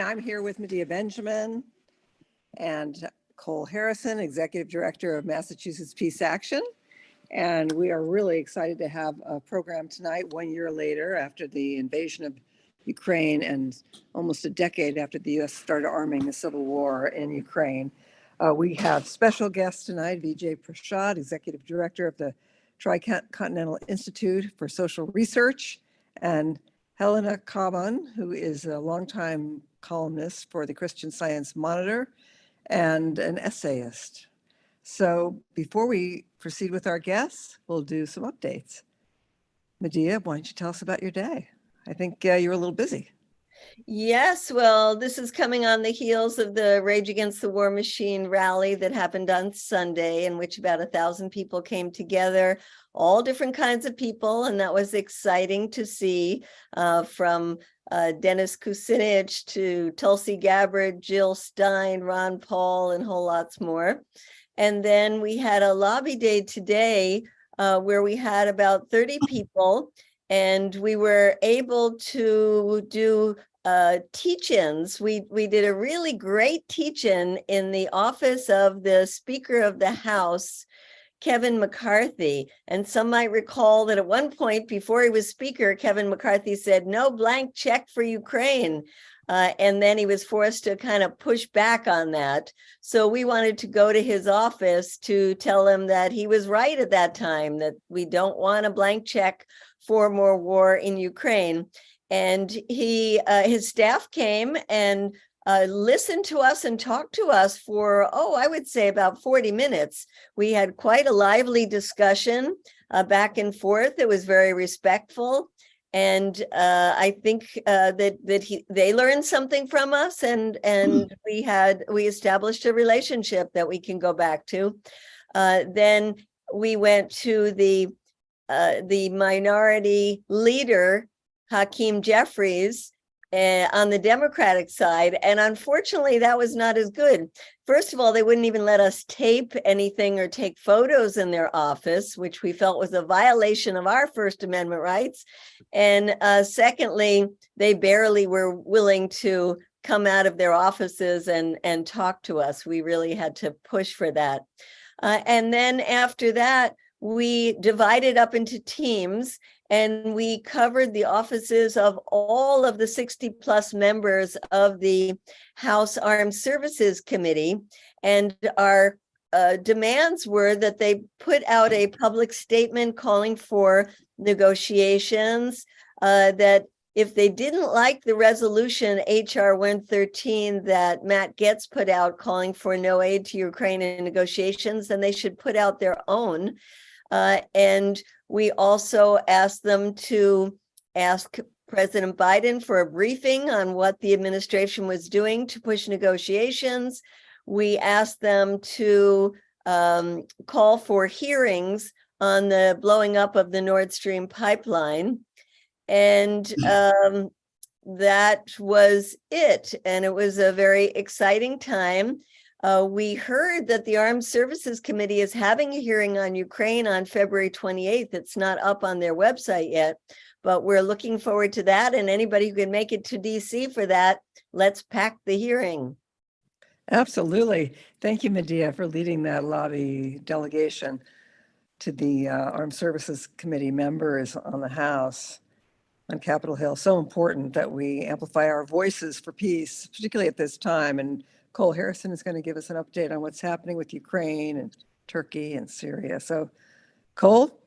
I'm here with Medea Benjamin and Cole Harrison, Executive Director of Massachusetts Peace Action. And we are really excited to have a program tonight, 1 year later after the invasion of Ukraine and almost a decade after the US started arming the civil war in Ukraine. We have special guests tonight, Vijay Prashad, Executive Director of the Tricontinental Institute for Social Research, and Helena Kaban, who is a longtime columnist for the Christian Science Monitor and an essayist. So before we proceed with our guests, we'll do some updates. Medea, why don't you tell us about your day? I think you're a little busy. Yes, well, this is coming on the heels of the Rage Against the War Machine rally that happened on Sunday, in which about 1,000 people came together, all different kinds of people, and that was exciting to see, from Dennis Kucinich to Tulsi Gabbard, Jill Stein, Ron Paul, and whole lots more. And then we had a lobby day today where we had about 30 people, and we were able to do teach-ins. We did a really great teach-in in the office of the Speaker of the House, Kevin McCarthy. And some might recall that at one point before he was Speaker, Kevin McCarthy said, "No blank check for Ukraine." And then he was forced to kind of push back on that. So we wanted to go to his office to tell him that he was right at that time, that we don't want a blank check for more war in Ukraine. And his staff came and listened to us and talked to us for, I would say about 40 minutes. We had quite a lively discussion back and forth. It was very respectful. And I think they learned something from us, and we established a relationship that we can go back to. Then we went to the minority leader, Hakeem Jeffries, on the Democratic side, and unfortunately that was not as good. First of all, they wouldn't even let us tape anything or take photos in their office, which we felt was a violation of our First Amendment rights. And secondly, they barely were willing to come out of their offices and talk to us. We really had to push for that. And then after that, we divided up into teams, and we covered the offices of all of the 60 plus members of the House Armed Services Committee. And our demands were that they put out a public statement calling for negotiations, that if they didn't like the resolution HR 113 that Matt Gaetz put out calling for no aid to Ukraine in negotiations, then they should put out their own. And we also asked them to ask President Biden for a briefing on what the administration was doing to push negotiations. We asked them to call for hearings on the blowing up of the Nord Stream pipeline. And that was it. And it was a very exciting time. We heard that the Armed Services Committee is having a hearing on Ukraine on February 28th. It's not up on their website yet, but we're looking forward to that. And anybody who can make it to DC for that, let's pack the hearing. Absolutely. Thank you, Medea, for leading that lobby delegation to the Armed Services Committee members on the House on Capitol Hill. So important that we amplify our voices for peace, particularly at this time. And Cole Harrison is going to give us an update on what's happening with Ukraine and Turkey and Syria. So, Cole,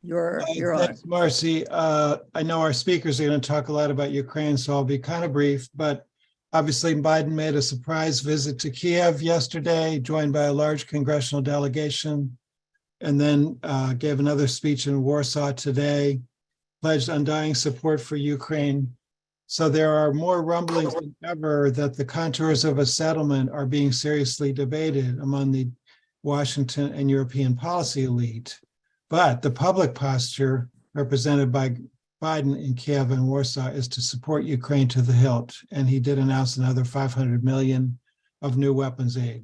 you're thanks, on. Marcy. I know our speakers are going to talk a lot about Ukraine, so I'll be kind of brief. But obviously, Biden made a surprise visit to Kiev yesterday, joined by a large congressional delegation, and then gave another speech in Warsaw today, pledged undying support for Ukraine. So there are more rumblings than ever that the contours of a settlement are being seriously debated among the Washington and European policy elite. But the public posture represented by Biden in Kiev and Warsaw is to support Ukraine to the hilt. And he did announce another $500 million of new weapons aid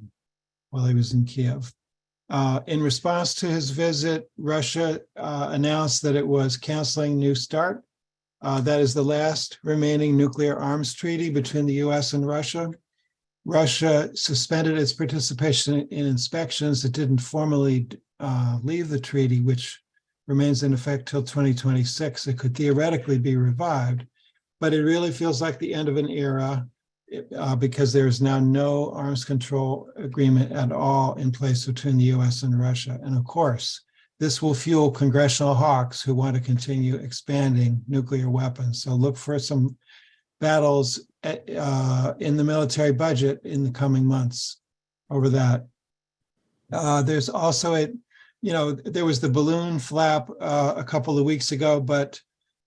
while he was in Kiev. In response to his visit, Russia announced that it was canceling New START, That is the last remaining nuclear arms treaty between the US and Russia. Russia suspended its participation in inspections. It didn't formally leave the treaty, which remains in effect till 2026. It could theoretically be revived, but it really feels like the end of an era because there is now no arms control agreement at all in place between the US and Russia. And of course, this will fuel congressional hawks who want to continue expanding nuclear weapons. So look for some battles in the military budget in the coming months over that. There's also there was the balloon flap a couple of weeks ago, but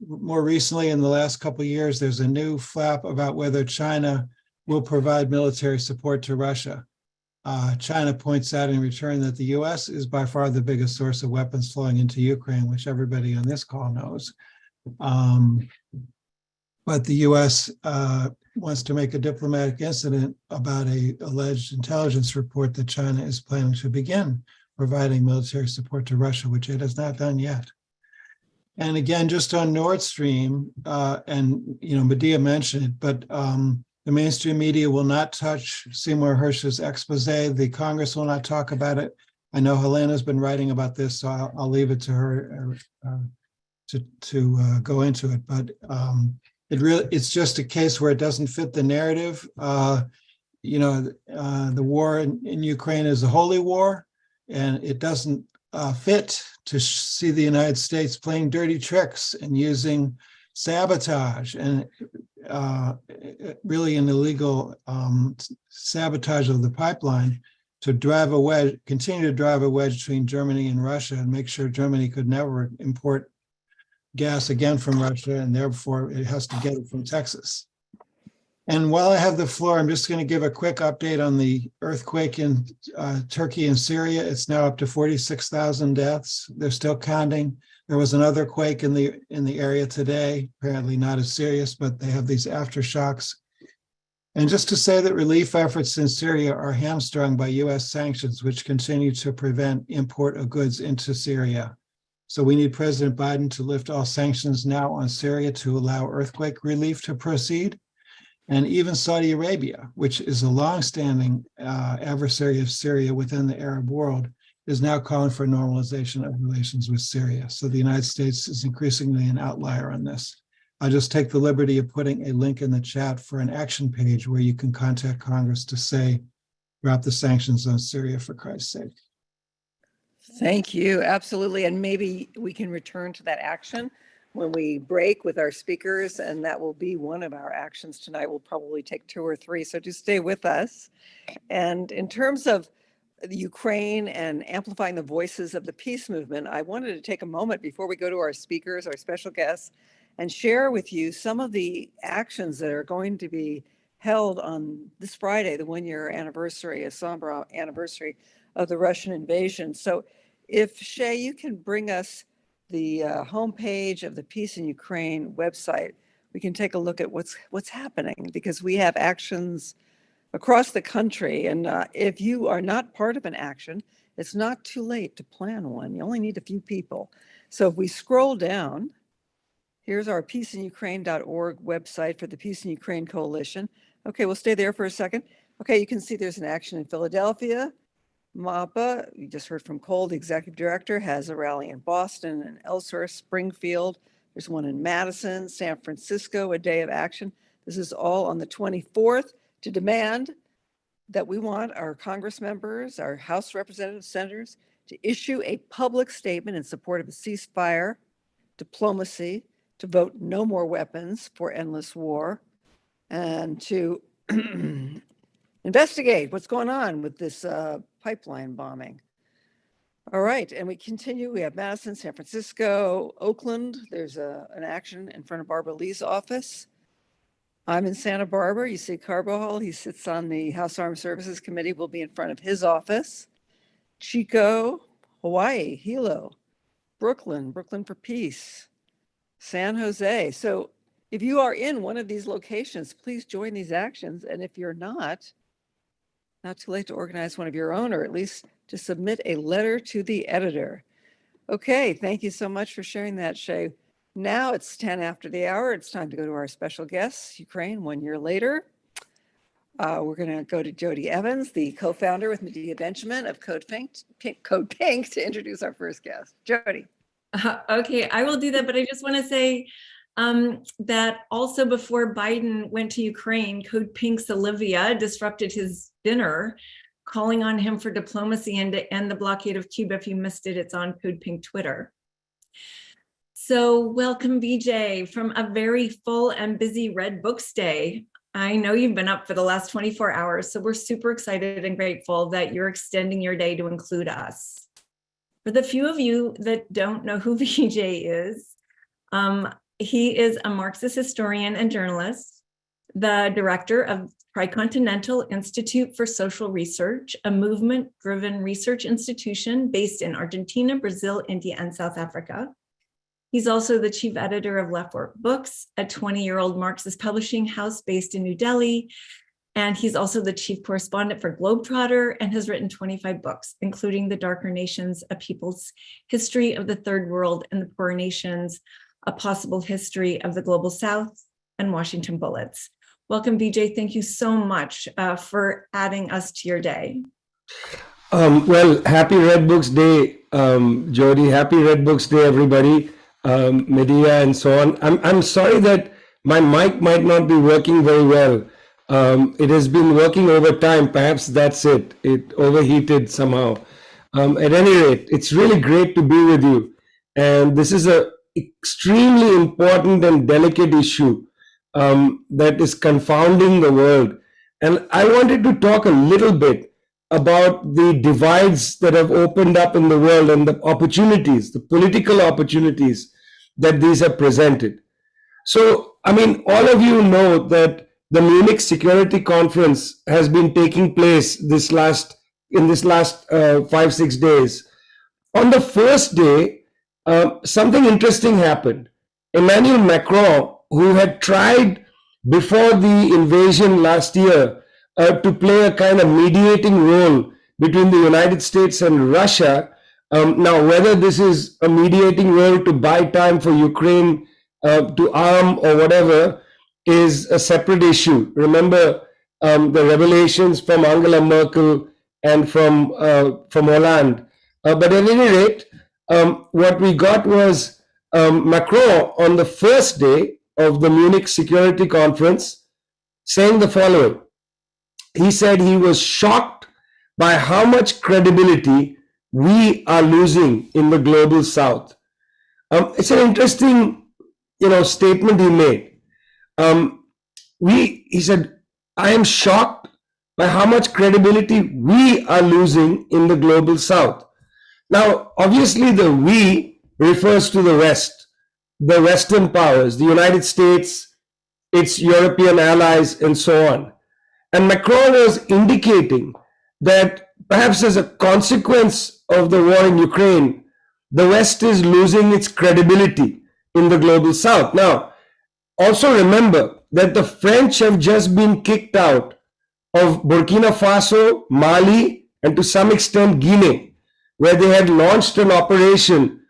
more recently in the last couple of years, there's a new flap about whether China will provide military support to Russia. China points out in return that the US is by far the biggest source of weapons flowing into Ukraine, which everybody on this call knows. But the US wants to make a diplomatic incident about an alleged intelligence report that China is planning to begin providing military support to Russia, which it has not done yet. And again, just on Nord Stream, and Medea mentioned it, but the mainstream media will not touch Seymour Hersh's expose. The Congress will not talk about it. I know Helena's been writing about this, so I'll leave it to her to go into it. But it's just a case where it doesn't fit the narrative. The war in Ukraine is a holy war, and it doesn't fit to see the United States playing dirty tricks and using sabotage and really an illegal sabotage of the pipeline to continue to drive a wedge between Germany and Russia and make sure Germany could never import gas again from Russia, and therefore it has to get it from Texas. And while I have the floor, I'm just going to give a quick update on the earthquake in Turkey and Syria. It's now up to 46,000 deaths. They're still counting. There was another quake in the area today, apparently not as serious, but they have these aftershocks. And just to say that relief efforts in Syria are hamstrung by US sanctions, which continue to prevent import of goods into Syria. So we need President Biden to lift all sanctions now on Syria to allow earthquake relief to proceed. And even Saudi Arabia, which is a longstanding adversary of Syria within the Arab world, is now calling for normalization of relations with Syria. So the United States is increasingly an outlier on this. I'll just take the liberty of putting a link in the chat for an action page where you can contact Congress to say, drop the sanctions on Syria for Christ's sake. Thank you. Absolutely. And maybe we can return to that action when we break with our speakers, and that will be one of our actions tonight. We'll probably take 2 or 3, so just stay with us. And in terms of the Ukraine and amplifying the voices of the peace movement, I wanted to take a moment before we go to our speakers, our special guests, and share with you some of the actions that are going to be held on this Friday, the 1-year anniversary, a somber anniversary of the Russian invasion. So if Shay, you can bring us the homepage of the Peace in Ukraine website, we can take a look at what's happening, because we have actions across the country. And if you are not part of an action, it's not too late to plan one. You only need a few people. So if we scroll down, here's our peaceinukraine.org website for the Peace in Ukraine Coalition. Okay, we'll stay there for a second. Okay, you can see there's an action in Philadelphia. MAPA, you just heard from Cole, the executive director, has a rally in Boston and elsewhere, Springfield. There's one in Madison, San Francisco, a day of action. This is all on the 24th to demand that we want our Congress members, our House representatives, senators, to issue a public statement in support of a ceasefire, diplomacy, to vote no more weapons for endless war, and to investigate what's going on with this pipeline bombing. All right, and we continue. We have Madison, San Francisco, Oakland. There's an action in front of Barbara Lee's office. I'm in Santa Barbara. You see Carbajal. He sits on the House Armed Services Committee. We'll be in front of his office. Chico, Hawaii, Hilo, Brooklyn for Peace, San Jose. So if you are in one of these locations, please join these actions. And if you're not too late to organize one of your own, or at least to submit a letter to the editor. Okay, thank you so much for sharing that, Shay. Now it's 10 after the hour. It's time to go to our special guest, Ukraine, 1 year later. We're going to go to Jody Evans, the co-founder with Medea Benjamin of CODEPINK, to introduce our first guest. Jody. Okay, I will do that, but I just want to say that also before Biden went to Ukraine, CODEPINK's Olivia disrupted his dinner, calling on him for diplomacy and to end the blockade of Cuba. If you missed it, it's on CODEPINK Twitter. So welcome, BJ, from a very full and busy Red Books Day. I know you've been up for the last 24 hours, so we're super excited and grateful that you're extending your day to include us. For the few of you that don't know who BJ is, he is a Marxist historian and journalist, the director of Tricontinental Institute for Social Research, a movement-driven research institution based in Argentina, Brazil, India, and South Africa. He's also the chief editor of Left Fork Books, a 20-year-old Marxist publishing house based in New Delhi. And he's also the chief correspondent for Globetrotter and has written 25 books, including The Darker Nations, A People's History of the Third World and the Poorer Nations, A Possible History of the Global South, and Washington Bullets. Welcome, BJ. Thank you so much for adding us to your day. Well, happy Red Books Day, Jody. Happy Red Books Day, everybody. Medea and so on. I'm sorry that my mic might not be working very well. It has been working over time. Perhaps that's it. It overheated somehow. At any rate, it's really great to be with you. And this is an extremely important and delicate issue that is confounding the world. And I wanted to talk a little bit about the divides that have opened up in the world and the opportunities, the political opportunities that these have presented. So, I mean, all of you know that the Munich Security Conference has been taking place in this last 5-6 days. On the first day, something interesting happened. Emmanuel Macron, who had tried before the invasion last year to play a kind of mediating role between the United States and Russia. Now, whether this is a mediating role to buy time for Ukraine to arm or whatever is a separate issue. Remember the revelations from Angela Merkel and from Hollande. But at any rate, what we got was Macron on the first day of the Munich Security Conference saying the following. He said he was shocked by how much credibility we are losing in the global south. It's an interesting, statement he made. He said, I am shocked by how much credibility we are losing in the global south. Now, obviously the we refers to the West, the Western powers, the United States, its European allies, and so on. And Macron was indicating that perhaps as a consequence of the war in Ukraine, the West is losing its credibility in the global south. Now, also remember that the French have just been kicked out of Burkina Faso, Mali, and to some extent Guinea, where they had launched an operation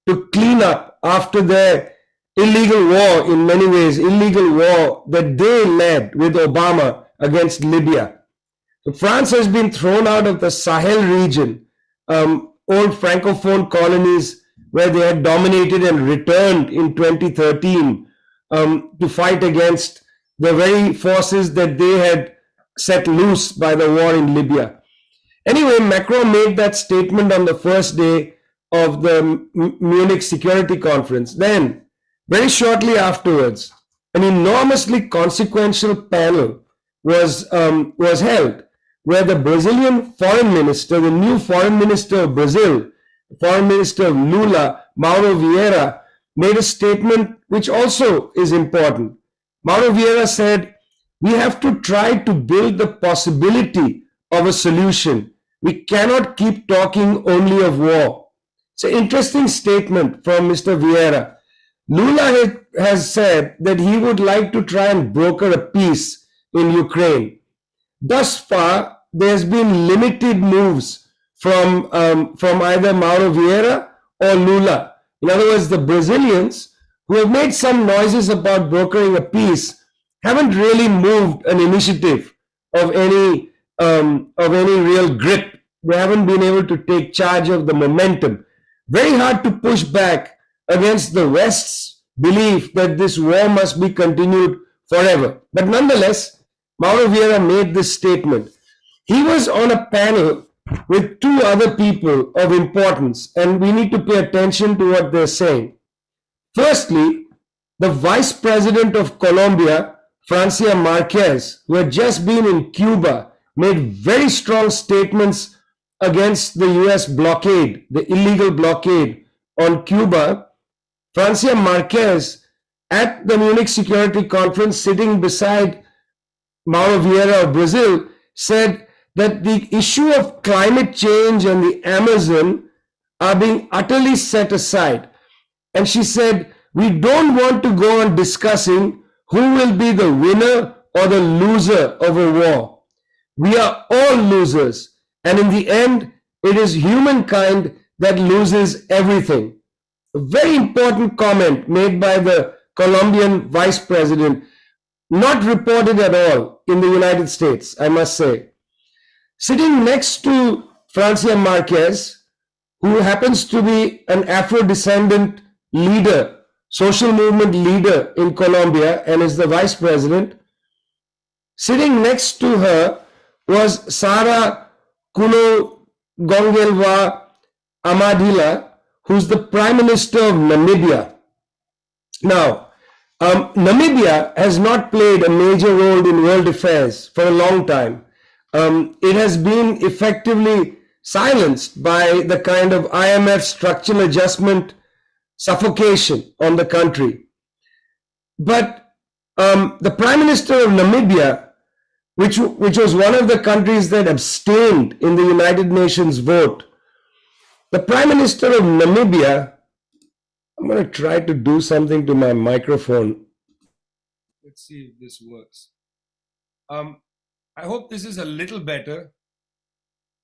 to clean up after their illegal war, in many ways, illegal war that they led with Obama against Libya. So France has been thrown out of the Sahel region, old Francophone colonies where they had dominated and returned in 2013 to fight against the very forces that they had set loose by the war in Libya. Anyway, Macron made that statement on the first day of the Munich Security Conference. Then, very shortly afterwards, an enormously consequential panel was held, where the Brazilian foreign minister, the new foreign minister of Brazil, foreign minister of Lula, Mauro Vieira, made a statement which also is important. Mauro Vieira said, we have to try to build the possibility of a solution. We cannot keep talking only of war. It's an interesting statement from Mr. Vieira. Lula has said that he would like to try and broker a peace in Ukraine. Thus far, there's been limited moves from either Mauro Vieira or Lula. In other words, the Brazilians who have made some noises about brokering a peace, haven't really moved an initiative of any real grip. They haven't been able to take charge of the momentum. Very hard to push back against the West's belief that this war must be continued forever. But nonetheless, Mauro Vieira made this statement. He was on a panel with two other people of importance, and we need to pay attention to what they're saying. Firstly, the Vice President of Colombia, Francia Marquez, who had just been in Cuba, made very strong statements against the US blockade, the illegal blockade on Cuba. Francia Marquez, at the Munich Security Conference, sitting beside Mauro Vieira of Brazil, said that the issue of climate change and the Amazon are being utterly set aside. And she said, we don't want to go on discussing who will be the winner or the loser of a war. We are all losers. And in the end, it is humankind that loses everything. A very important comment made by the Colombian vice president, not reported at all in the United States, I must say. Sitting next to Francia Marquez, who happens to be an Afro-descendant leader, social movement leader in Colombia, and is the vice president, sitting next to her was Sarah Kuno-Gongelwa Amadila, who's the Prime Minister of Namibia. Now, Namibia has not played a major role in world affairs for a long time. It has been effectively silenced by the kind of IMF structural adjustment suffocation on the country. But the Prime Minister of Namibia, which was one of the countries that abstained in the United Nations vote, the Prime Minister of Namibia, I'm going to try to do something to my microphone. Let's see if this works. I hope this is a little better.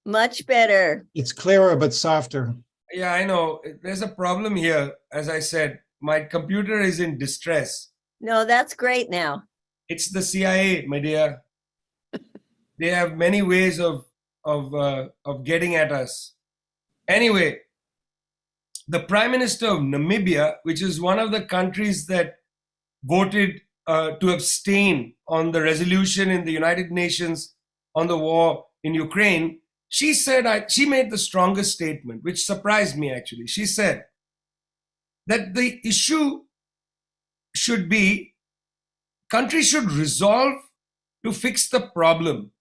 Much better. It's clearer but softer. Yeah, I know. There's a problem here. As I said, my computer is in distress. No, that's great now. It's the CIA, my dear. They have many ways of getting at us. Anyway, the Prime Minister of Namibia, which is one of the countries that voted to abstain on the resolution in the United Nations on the war in Ukraine, she said, she made the strongest statement, which surprised me actually. She said that the issue should be, countries should resolve to fix the problem,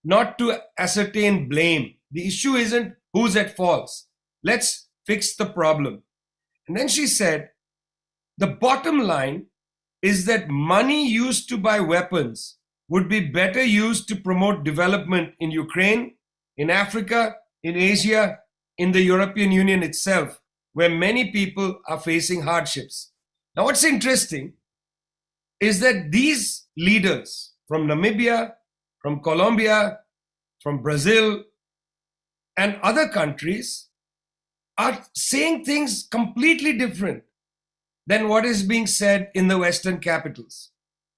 not to ascertain blame. The issue isn't who's at fault. Let's fix the problem. And then she said, the bottom line is that money used to buy weapons would be better used to promote development in Ukraine, in Africa, in Asia, in the European Union itself, where many people are facing hardships. Now, what's interesting is that these leaders from Namibia, from Colombia, from Brazil, and other countries are saying things completely different than what is being said in the Western capitals,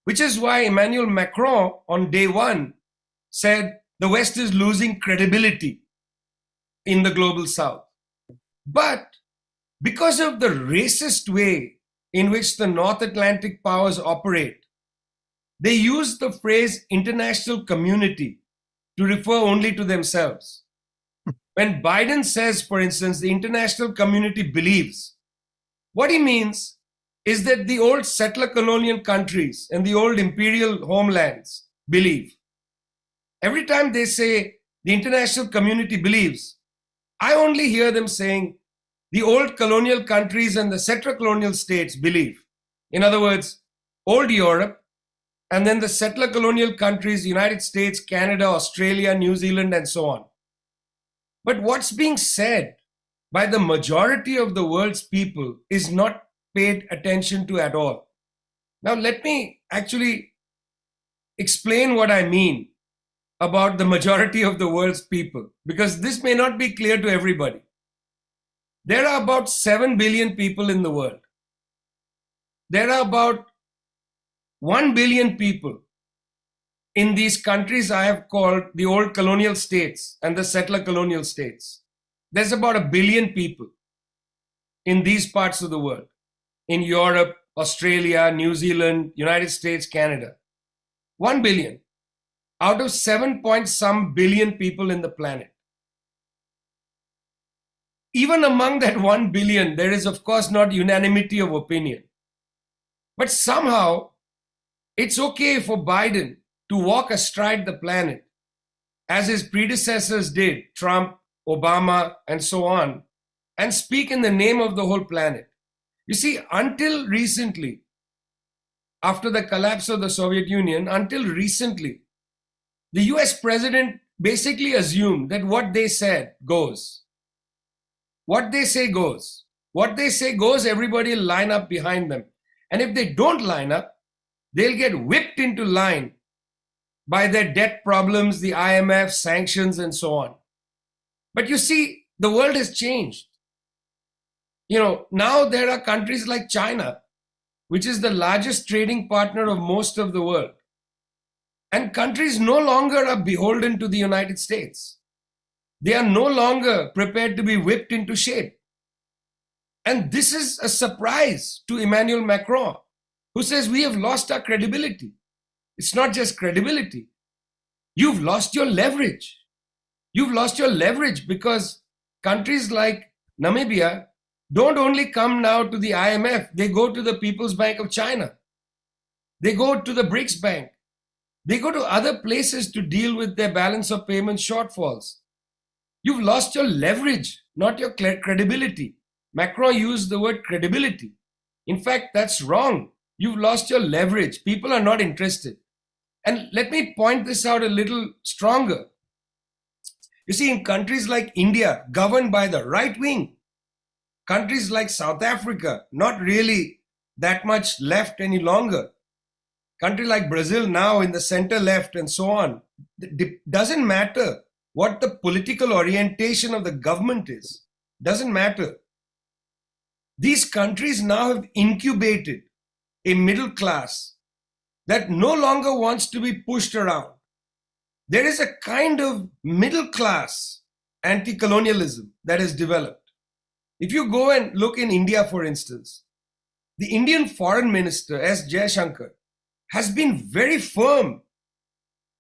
which is why Emmanuel Macron on day one said the West is losing credibility in the global South. But because of the racist way in which the North Atlantic powers operate, they use the phrase international community to refer only to themselves. When Biden says, for instance, the international community believes, what he means is that the old settler colonial countries and the old imperial homelands believe. Every time they say the international community believes, I only hear them saying the old colonial countries and the settler colonial states believe. In other words, old Europe, and then the settler colonial countries, United States, Canada, Australia, New Zealand, and so on. But what's being said by the majority of the world's people is not paid attention to at all. Now, let me actually explain what I mean about the majority of the world's people, because this may not be clear to everybody. There are about 7 billion people in the world. there are about 1 billion people in these countries I have called the old colonial states and the settler colonial states. There's about 1 billion people in these parts of the world, in Europe, Australia, New Zealand, United States, Canada. 1 billion out of 7 point some billion people in the planet. Even among that 1 billion, there is of course not unanimity of opinion. But somehow it's okay for Biden to walk astride the planet, as his predecessors did, Trump, Obama, and so on, and speak in the name of the whole planet. You see, until recently, after the collapse of the Soviet Union, until recently, the US president basically assumed that what they said goes. What they say goes. What they say goes, everybody will line up behind them. And if they don't line up, they'll get whipped into line by their debt problems, the IMF, sanctions, and so on. But you see, the world has changed. Now there are countries like China, which is the largest trading partner of most of the world. And countries no longer are beholden to the United States. They are no longer prepared to be whipped into shape. And this is a surprise to Emmanuel Macron, who says we have lost our credibility. It's not just credibility. You've lost your leverage. You've lost your leverage because countries like Namibia don't only come now to the IMF, they go to the People's Bank of China. They go to the BRICS Bank. They go to other places to deal with their balance of payment shortfalls. You've lost your leverage, not your credibility. Macron used the word credibility. In fact, that's wrong. You've lost your leverage. People are not interested. And let me point this out a little stronger. You see, in countries like India, governed by the right wing, countries like South Africa, not really that much left any longer, country like Brazil now in the center left and so on, it doesn't matter what the political orientation of the government is. Doesn't matter. These countries now have incubated a middle class that no longer wants to be pushed around. There is a kind of middle class anti-colonialism that has developed. If you go and look in India, for instance, the Indian Foreign Minister, S. Jaishankar, has been very firm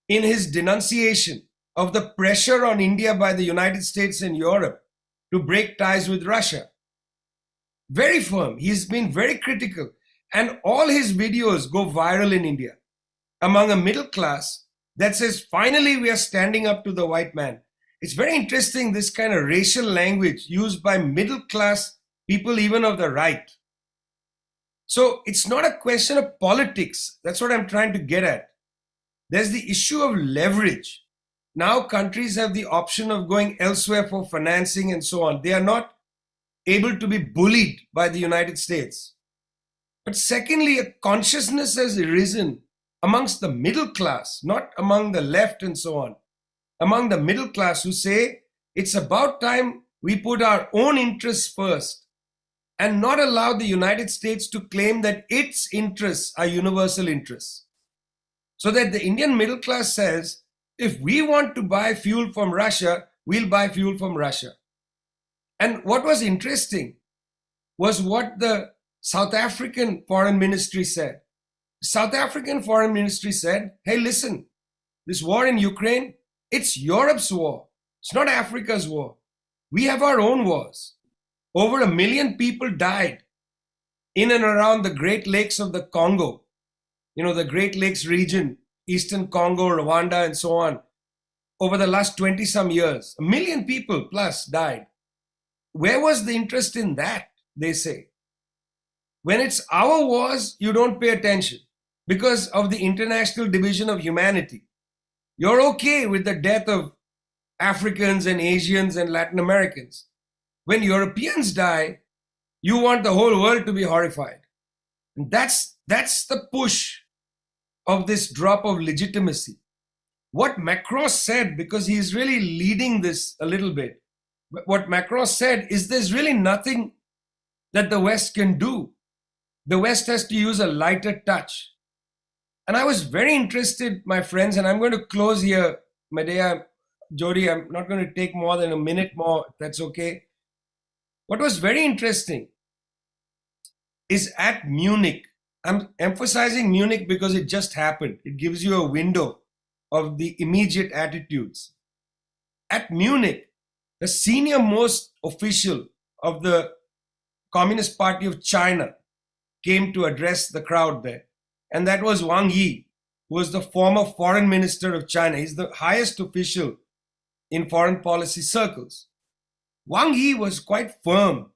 in his denunciation of the pressure on India by the United States and Europe to break ties with Russia. Very firm. He's been very critical. And all his videos go viral in India among a middle class that says, finally, we are standing up to the white man. It's very interesting, this kind of racial language used by middle class people, even of the right. So it's not a question of politics. That's what I'm trying to get at. There's the issue of leverage. Now countries have the option of going elsewhere for financing and so on. They are not able to be bullied by the United States. But secondly, a consciousness has arisen amongst the middle class, not among the left and so on, among the middle class who say it's about time we put our own interests first and not allow the United States to claim that its interests are universal interests. So that the Indian middle class says, if we want to buy fuel from Russia, we'll buy fuel from Russia. And what was interesting was what the South African Foreign Ministry said. South African Foreign Ministry said, hey, listen, this war in Ukraine, it's Europe's war. It's not Africa's war. We have our own wars. Over 1 million people died in and around the Great Lakes of the Congo. The Great Lakes region, Eastern Congo, Rwanda, and so on. Over the last 20 some years, 1 million people plus died. Where was the interest in that, they say? When it's our wars, you don't pay attention because of the international division of humanity. You're okay with the death of Africans and Asians and Latin Americans. When Europeans die, you want the whole world to be horrified. And that's the push of this drop of legitimacy. What Macron said, because he's really leading this a little bit, what Macron said is there's really nothing that the West can do. the West has to use a lighter touch. And I was very interested, my friends, and I'm going to close here. Medea, Jody, I'm not going to take more than a minute more, if that's okay. What was very interesting is at Munich. I'm emphasizing Munich because it just happened. It gives you a window of the immediate attitudes. At Munich, the senior most official of the Communist Party of China came to address the crowd there. And that was Wang Yi, who was the former foreign minister of China. He's the highest official in foreign policy circles. Wang Yi was quite firm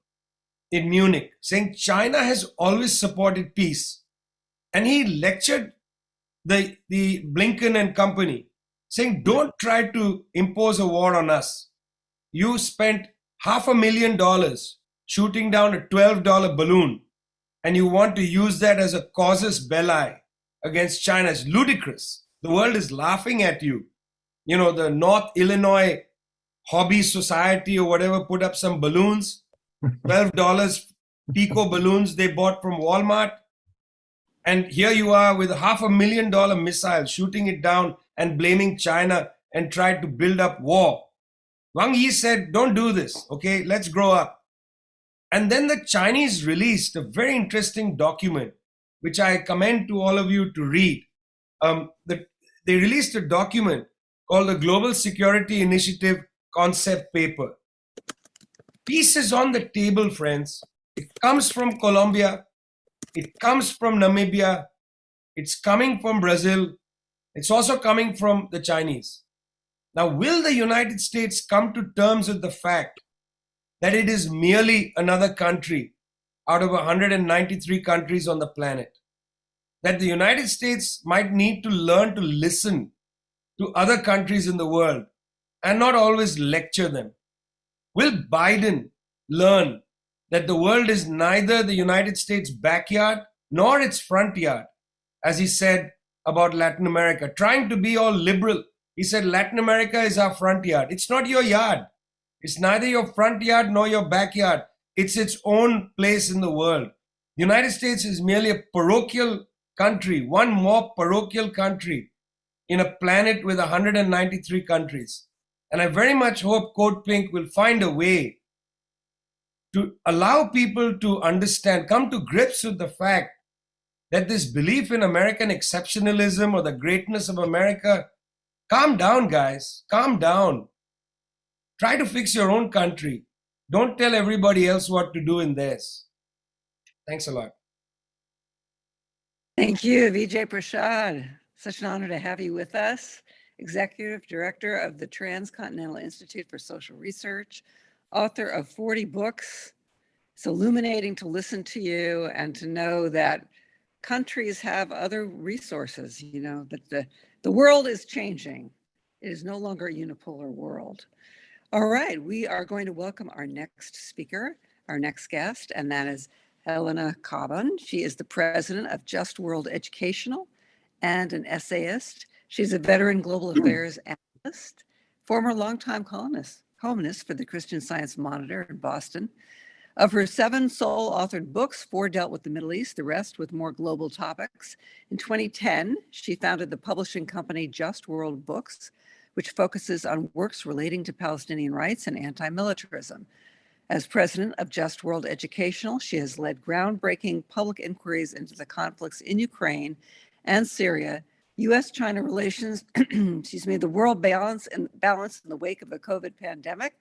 in Munich, saying China has always supported peace. And he lectured the Blinken and company, saying, don't try to impose a war on us. You spent $500,000 shooting down a $12 balloon, and you want to use that as a casus belli against China. It's ludicrous. The world is laughing at you. You know, the North Illinois Hobby Society or whatever put up some balloons, $12 pico balloons they bought from Walmart. And here you are with a $500,000 missile, shooting it down and blaming China and tried to build up war. Wang Yi said, don't do this, okay? Let's grow up. And then the Chinese released a very interesting document, which I commend to all of you to read. They released a document called the Global Security Initiative Concept Paper. Peace is on the table, friends. It comes from Colombia. It comes from Namibia. It's coming from Brazil. It's also coming from the Chinese. Now, will the United States come to terms with the fact that it is merely another country out of 193 countries on the planet? That the United States might need to learn to listen to other countries in the world and not always lecture them? Will Biden learn that the world is neither the United States' backyard nor its front yard, as he said about Latin America, trying to be all liberal? He said, Latin America is our front yard. It's not your yard. It's neither your front yard nor your backyard. It's its own place in the world. The United States is merely a parochial country, one more parochial country in a planet with 193 countries. And I very much hope Code Pink will find a way to allow people to understand, come to grips with the fact that this belief in American exceptionalism or the greatness of America, calm down, guys, calm down. Try to fix your own country. Don't tell everybody else what to do in theirs. Thanks a lot. Thank you, Vijay Prashad. Such an honor to have you with us. Executive Director of the Transcontinental Institute for Social Research, author of 40 books. It's illuminating to listen to you and to know that countries have other resources, you know, that the world is changing. It is no longer a unipolar world. All right, we are going to welcome our next speaker, our next guest, and that is Helena Cobban. She is the president of Just World Educational and an essayist. She's a veteran global affairs analyst, former longtime columnist for the Christian Science Monitor in Boston. Of her 7 sole-authored books, 4 dealt with the Middle East, the rest with more global topics. In 2010, she founded the publishing company Just World Books, which focuses on works relating to Palestinian rights and anti-militarism. As president of Just World Educational, she has led groundbreaking public inquiries into the conflicts in Ukraine and Syria, US-China relations, the world balance in the wake of the COVID pandemic,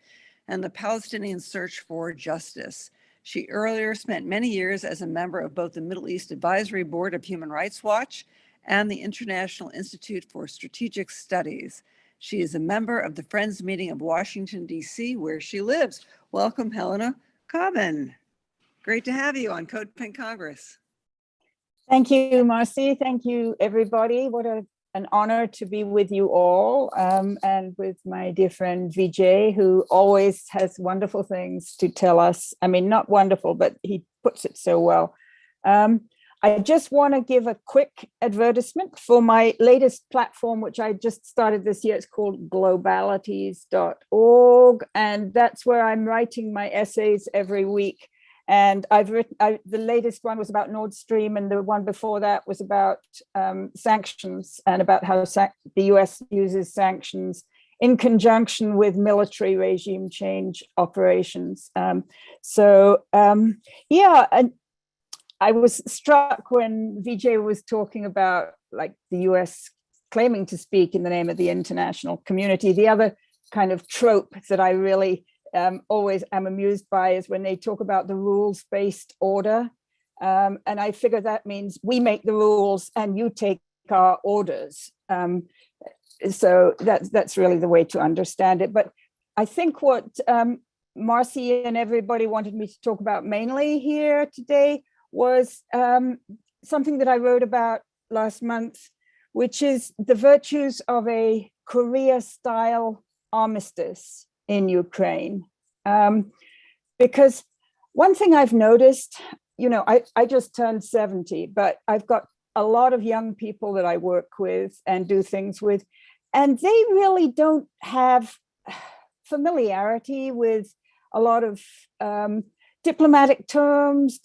and the Palestinian search for justice. She earlier spent many years as a member of both the Middle East Advisory Board of Human Rights Watch and the International Institute for Strategic Studies. She is a member of the Friends Meeting of Washington, D.C., where she lives. Welcome, Helena Cobban. Great to have you on CODEPINK Congress. Thank you, Marcy. Thank you, everybody. What an honor to be with you all, and with my dear friend Vijay, who always has wonderful things to tell us. I mean, not wonderful, but he puts it so well. I just want to give a quick advertisement for my latest platform, which I just started this year. It's called globalities.org, and that's where I'm writing my essays every week. And I've written, the latest one was about Nord Stream, and the one before that was about sanctions and about how the US uses sanctions in conjunction with military regime change operations. Yeah, and I was struck when Vijay was talking about like the US claiming to speak in the name of the international community. The other kind of trope that I really always am amused by is when they talk about the rules-based order. And I figure that means we make the rules and you take our orders. So that's really the way to understand it. But I think what Marcy and everybody wanted me to talk about mainly here today was something that I wrote about last month, which is the virtues of a Korea-style armistice in Ukraine. Because one thing I've noticed, you know, I just turned 70, but I've got a lot of young people that I work with and do things with, and they really don't have familiarity with a lot of diplomatic terms,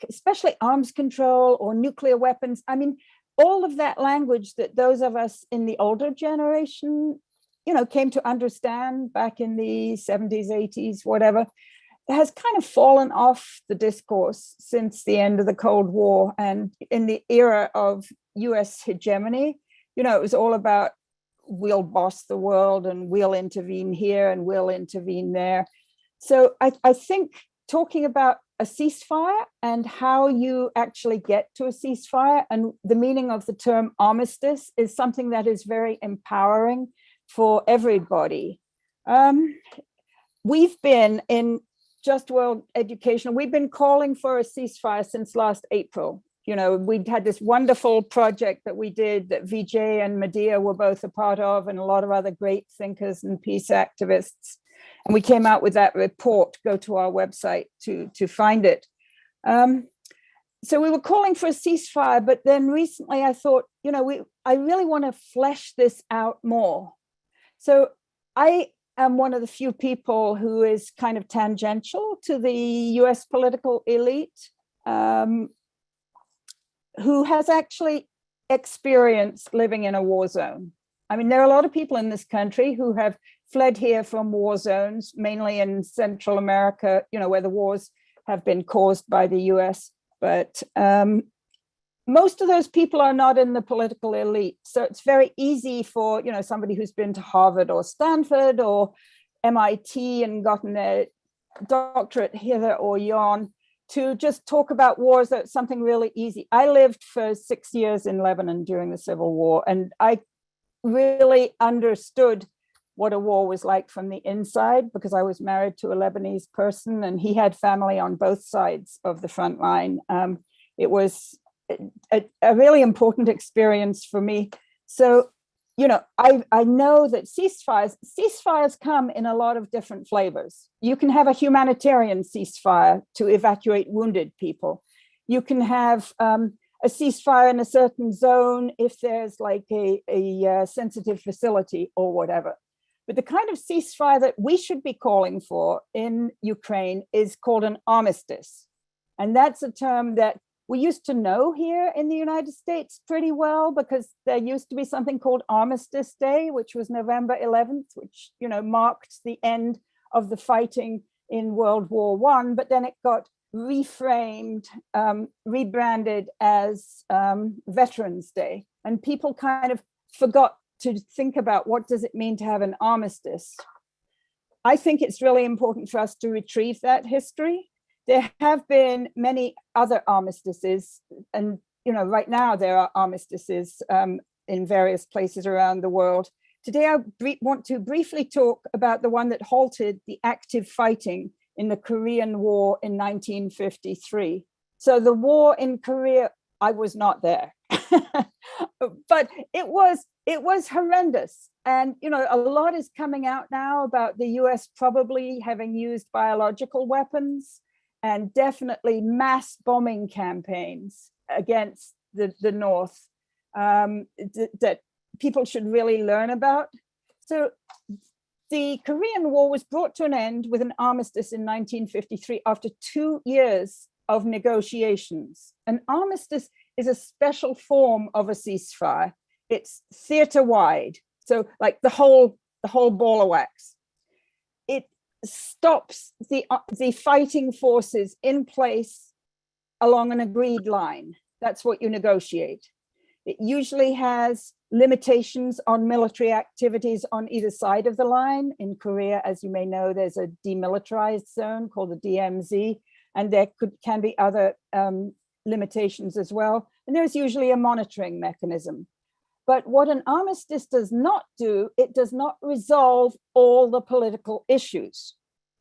especially arms control or nuclear weapons. I mean, all of that language that those of us in the older generation, you know, came to understand back in the 70s, 80s, whatever, has kind of fallen off the discourse since the end of the Cold War. And in the era of US hegemony, you know, it was all about we'll boss the world and we'll intervene here and we'll intervene there. So I think talking about a ceasefire and how you actually get to a ceasefire and the meaning of the term armistice is something that is very empowering for everybody. We've been in Just World Education, we've been calling for a ceasefire since last April. You know, we had this wonderful project that we did that Vijay and Medea were both a part of, and a lot of other great thinkers and peace activists. And we came out with that report. Go to our website to find it. So we were calling for a ceasefire, but then recently I thought, you know, I really want to flesh this out more. So I am one of the few people who is kind of tangential to the US political elite, who has actually experienced living in a war zone. I mean, there are a lot of people in this country who have fled here from war zones, mainly in Central America, you know, where the wars have been caused by the US. But most of those people are not in the political elite. So it's very easy for, you know, somebody who's been to Harvard or Stanford or MIT and gotten a doctorate hither or yon to just talk about wars. That's something really easy. I lived for 6 years in Lebanon during the Civil War, and I really understood what a war was like from the inside because I was married to a Lebanese person and he had family on both sides of the front line. It was a really important experience for me. So, you know, I know that ceasefires come in a lot of different flavors. You can have a humanitarian ceasefire to evacuate wounded people. You can have a ceasefire in a certain zone if there's like a sensitive facility or whatever. But the kind of ceasefire that we should be calling for in Ukraine is called an armistice. And that's a term that we used to know here in the United States pretty well because there used to be something called Armistice Day, which was November 11th, which, you know, marked the end of the fighting in World War I, but then it got reframed, rebranded as Veterans Day. And people kind of forgot to think about what does it mean to have an armistice. I think it's really important for us to retrieve that history. There have been many other armistices, and you know, right now there are armistices in various places around the world. Today, I want to briefly talk about the one that halted the active fighting in the Korean War in 1953. So the war in Korea, I was not there, but it was horrendous. And, you know, a lot is coming out now about the US probably having used biological weapons and definitely mass bombing campaigns against the North that people should really learn about. So the Korean War was brought to an end with an armistice in 1953 after 2 years of negotiations. An armistice is a special form of a ceasefire. It's theater-wide, so like the whole ball of wax. It stops the fighting forces in place along an agreed line. That's what you negotiate. It usually has limitations on military activities on either side of the line. In Korea, as you may know, there's a demilitarized zone called the DMZ, and there can be other limitations as well. And there's usually a monitoring mechanism. But what an armistice does not do, it does not resolve all the political issues.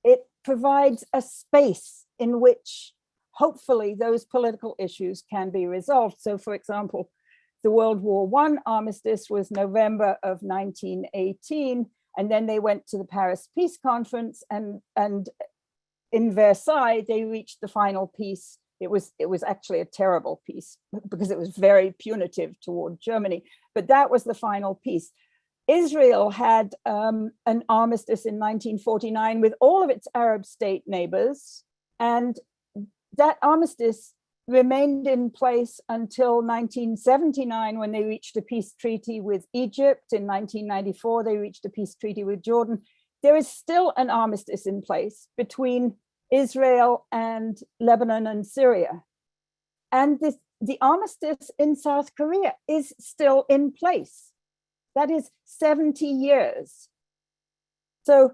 It provides a space in which hopefully those political issues can be resolved. So for example, the World War I armistice was November of 1918, and then they went to the Paris Peace Conference, and in Versailles, they reached the final peace. It was actually a terrible peace because it was very punitive toward Germany, but that was the final peace. Israel had an armistice in 1949 with all of its Arab state neighbors, and that armistice remained in place until 1979, when they reached a peace treaty with Egypt. In 1994, they reached a peace treaty with Jordan. There is still an armistice in place between Israel and Lebanon and Syria. And the armistice in South Korea is still in place. That is 70 years. So,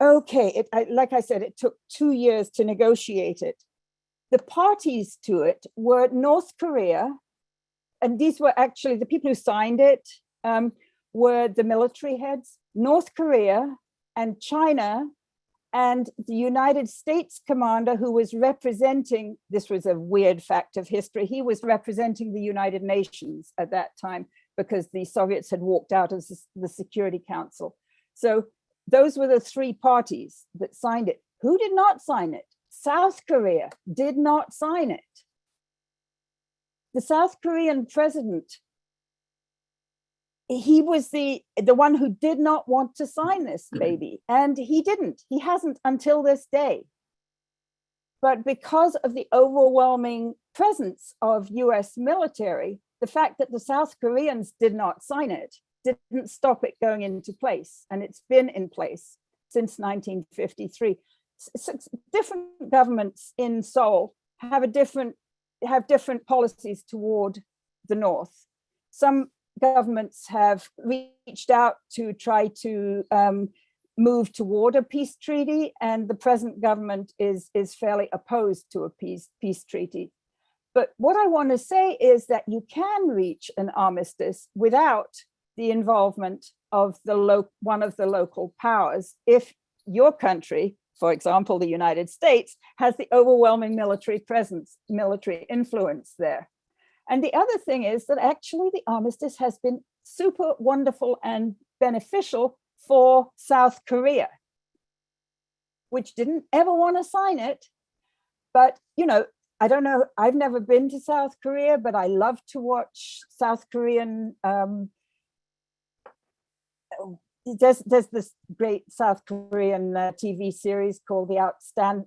okay, like I said, it took 2 years to negotiate it. The parties to it were North Korea, and these were actually the people who signed it were the military heads, North Korea and China, and the United States commander who was representing, this was a weird fact of history, he was representing the United Nations at that time because the Soviets had walked out of the Security Council. So those were the three parties that signed it. Who did not sign it? South Korea did not sign it. The South Korean president, he was the one who did not want to sign this baby, and he didn't. He hasn't until this day. But because of the overwhelming presence of US military, the fact that the South Koreans did not sign it didn't stop it going into place, and it's been in place since 1953. Different governments in Seoul have different policies toward the North. Some governments have reached out to try to move toward a peace treaty, and the present government is fairly opposed to a peace treaty. But what I want to say is that you can reach an armistice without the involvement of one of the local powers if your country, for example, the United States, has the overwhelming military presence, military influence there. And the other thing is that actually the armistice has been super wonderful and beneficial for South Korea, which didn't ever want to sign it. But, I don't know, I've never been to South Korea, but I love to watch South Korean there's this great South Korean TV series called The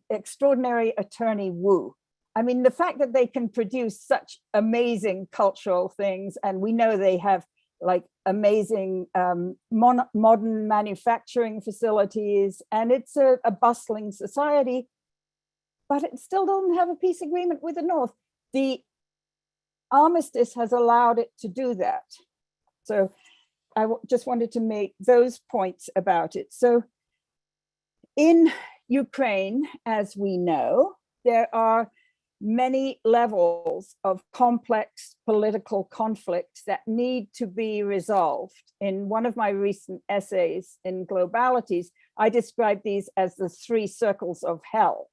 Extraordinary Attorney Woo. I mean, the fact that they can produce such amazing cultural things, and we know they have like amazing modern manufacturing facilities, and it's a bustling society, but it still doesn't have a peace agreement with the North. The armistice has allowed it to do that. So I just wanted to make those points about it. So in Ukraine, as we know, there are many levels of complex political conflicts that need to be resolved. In one of my recent essays in Globalities, I describe these as the 3 circles of hell.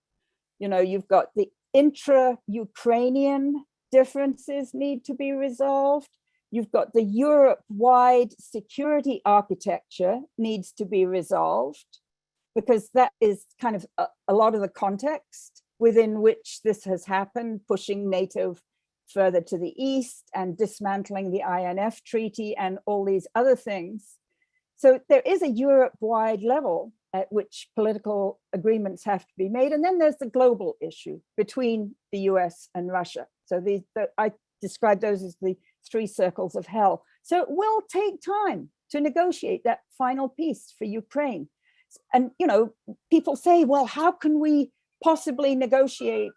You've got the intra-Ukrainian differences need to be resolved. You've got the Europe-wide security architecture needs to be resolved, because that is kind of a lot of the context within which this has happened, pushing NATO further to the east and dismantling the INF treaty and all these other things. So there is a Europe-wide level at which political agreements have to be made. And then there's the global issue between the US and Russia. So I describe those as the three circles of hell. So it will take time to negotiate that final peace for Ukraine. And, you know, people say, well, how can we possibly negotiate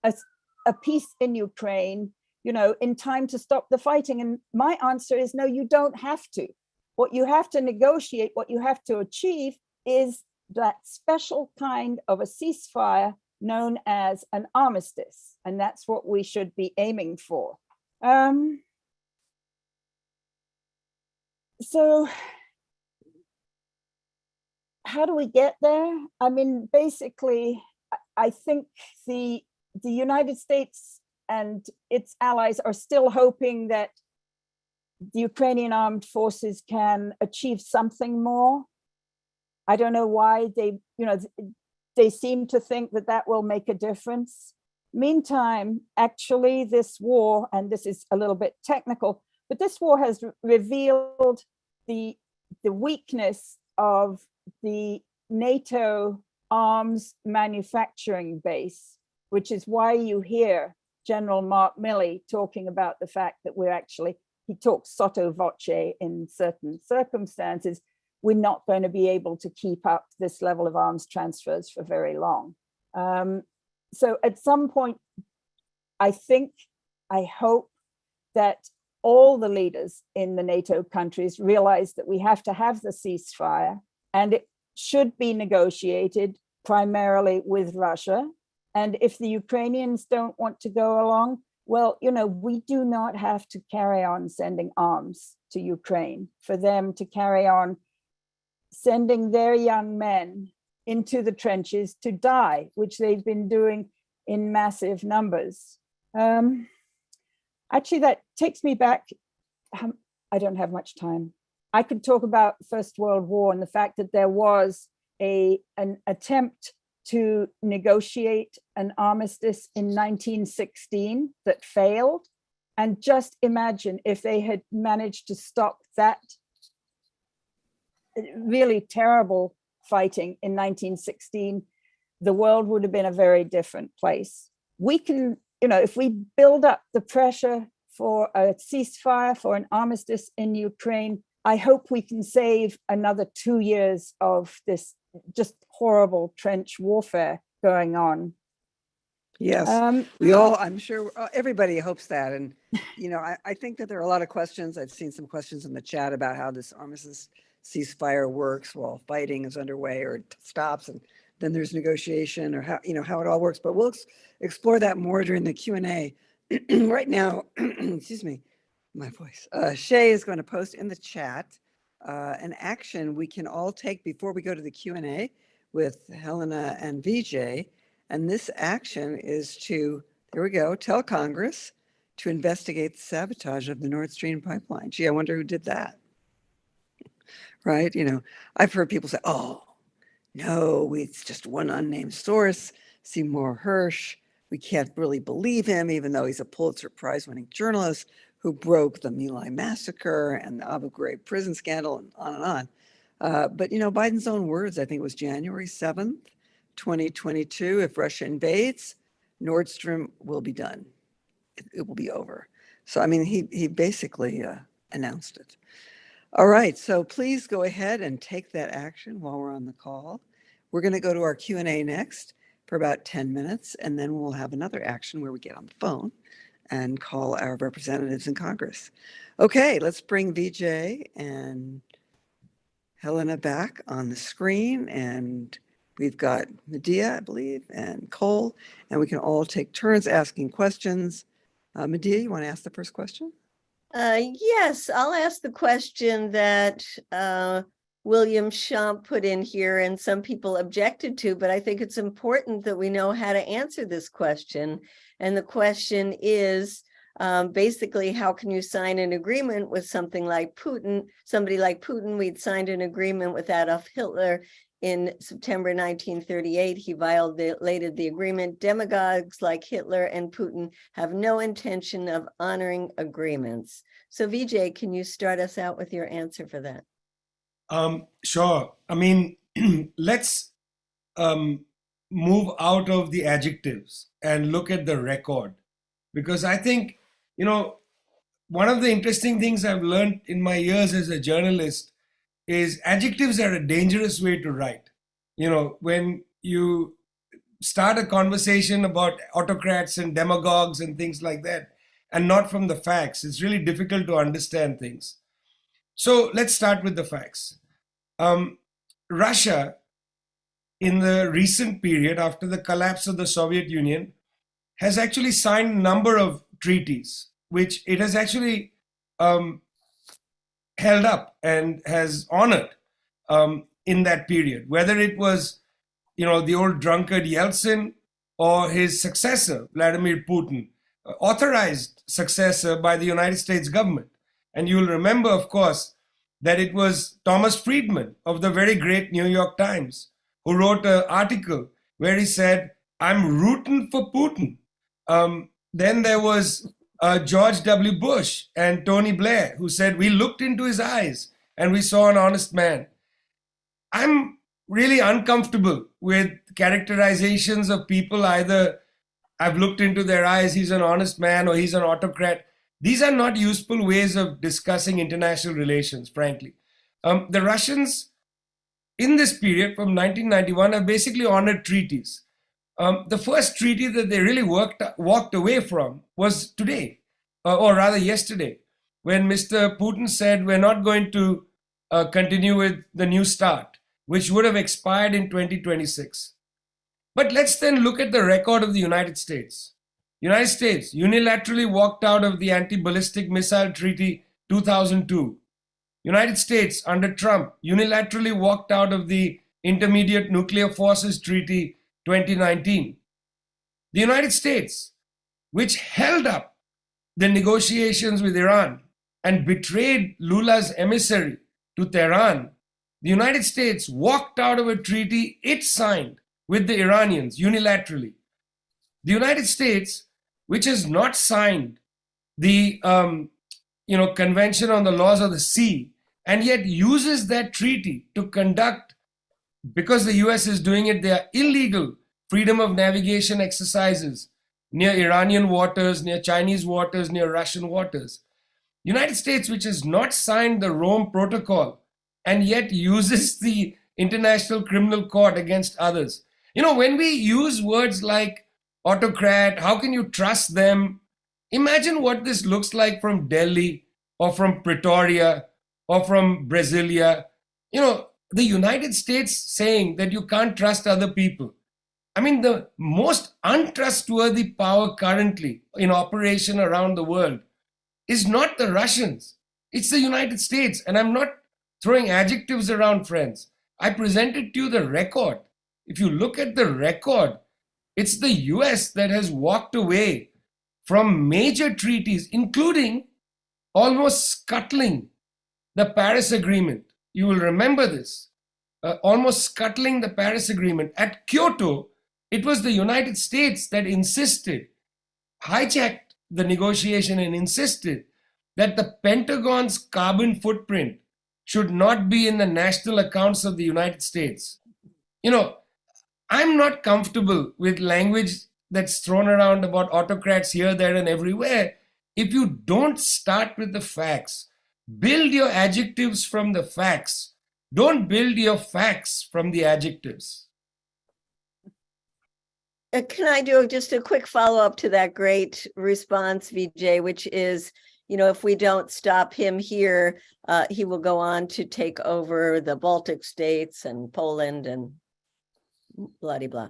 a peace in Ukraine, you know, in time to stop the fighting? And my answer is no, you don't have to. What you have to negotiate, what you have to achieve is that special kind of a ceasefire known as an armistice. And that's what we should be aiming for. So how do we get there? I mean, basically, I think the United States and its allies are still hoping that the Ukrainian armed forces can achieve something more. I don't know why they seem to think that that will make a difference. Meantime, actually, this war, and this is a little bit technical, but this war has revealed the weakness of the NATO arms manufacturing base, which is why you hear General Mark Milley talking about the fact that he talks sotto voce in certain circumstances, we're not going to be able to keep up this level of arms transfers for very long. So at some point, I hope that all the leaders in the NATO countries realize that we have to have the ceasefire, and it should be negotiated primarily with Russia. And if the Ukrainians don't want to go along, well, you know, we do not have to carry on sending arms to Ukraine for them to carry on sending their young men into the trenches to die, which they've been doing in massive numbers. Actually, that takes me back. I don't have much time. I could talk about First World War and the fact that there was an attempt to negotiate an armistice in 1916 that failed. And just imagine if they had managed to stop that really terrible fighting in 1916, the world would have been a very different place. We can, you know, if we build up the pressure for a ceasefire, for an armistice in Ukraine, I hope we can save another 2 years of this just horrible trench warfare going on. Yes, I'm sure everybody hopes that. And, you know, I think that there are a lot of questions. I've seen some questions in the chat about how this armistice ceasefire works while fighting is underway or stops, and then there's negotiation, or how, you know, how it all works. But we'll explore that more during the Q&A. Right now, excuse me, my voice. Shay is going to post in the chat an action we can all take before we go to the Q&A with Helena and VJ. And this action is to, there we go, tell Congress to investigate the sabotage of the Nord Stream pipeline. Gee, I wonder who did that. Right? You know, I've heard people say, oh, no, it's just one unnamed source, Seymour Hirsch. We can't really believe him, even though he's a Pulitzer Prize-winning journalist who broke the My Lai massacre and the Abu Ghraib prison scandal and on. But, you know, Biden's own words, I think it was January 7th, 2022, if Russia invades, Nord Stream will be done. It will be over. So, I mean, he basically announced it. All right, so please go ahead and take that action while we're on the call. We're going to go to our Q&A next for about 10 minutes, and then we'll have another action where we get on the phone and call our representatives in Congress. Okay, let's bring VJ and Helena back on the screen, and we've got Medea, I believe, and Cole, and we can all take turns asking questions. Medea, you want to ask the first question? Yes, I'll ask the question that William Champ put in here and some people objected to, but I think it's important that we know how to answer this question. And the question is basically, how can you sign an agreement with something like Putin, somebody like Putin? We'd signed an agreement with Adolf Hitler in September 1938. He violated the agreement. Demagogues like Hitler and Putin have no intention of honoring agreements. So VJ, can you start us out with your answer for that? Sure. I mean, let's move out of the adjectives and look at the record. Because I think, one of the interesting things I've learned in my years as a journalist is adjectives are a dangerous way to write. When you start a conversation about autocrats and demagogues and things like that, and not from the facts, it's really difficult to understand things. So let's start with the facts. Russia, in the recent period after the collapse of the Soviet Union, has actually signed a number of treaties, which it has actually held up and has honored in that period, whether it was, the old drunkard Yeltsin or his successor, Vladimir Putin, authorized successor by the United States government. And you'll remember, of course, that it was Thomas Friedman of the very great New York Times who wrote an article where he said, "I'm rooting for Putin." Then there was George W. Bush and Tony Blair who said, "We looked into his eyes and we saw an honest man." I'm really uncomfortable with characterizations of people, either "I've looked into their eyes, he's an honest man," or "he's an autocrat." These are not useful ways of discussing international relations, frankly. The Russians, in this period from 1991, have basically honored treaties. The first treaty that they really walked away from was today, or rather yesterday, when Mr. Putin said, "We're not going to continue with the New START," which would have expired in 2026. But let's then look at the record of the United States. United States unilaterally walked out of the Anti-Ballistic Missile Treaty 2002. United States under Trump unilaterally walked out of the Intermediate Nuclear Forces Treaty 2019. The United States, which held up the negotiations with Iran and betrayed Lula's emissary to Tehran, the United States walked out of a treaty it signed with the Iranians unilaterally. The United States, which has not signed the Convention on the Laws of the Sea, and yet uses that treaty to conduct, because the US is doing it, their illegal freedom of navigation exercises near Iranian waters, near Chinese waters, near Russian waters. United States, which has not signed the Rome Protocol, and yet uses the International Criminal Court against others. When we use words like autocrat, how can you trust them? Imagine what this looks like from Delhi or from Pretoria or from Brasilia. The United States saying that you can't trust other people. I mean, the most untrustworthy power currently in operation around the world is not the Russians, it's the United States. And I'm not throwing adjectives around, friends. I presented to you the record. If you look at the record, it's the US that has walked away from major treaties, including almost scuttling the Paris Agreement. You will remember this, almost scuttling the Paris Agreement. At Kyoto, it was the United States that hijacked the negotiation and insisted that the Pentagon's carbon footprint should not be in the national accounts of the United States. I'm not comfortable with language that's thrown around about autocrats here, there, and everywhere if you don't start with the facts. Build your adjectives from the facts. Don't build your facts from the adjectives. Can I do just a quick follow-up to that great response, Vijay, which is, if we don't stop him here, he will go on to take over the Baltic states and Poland and blah, blah.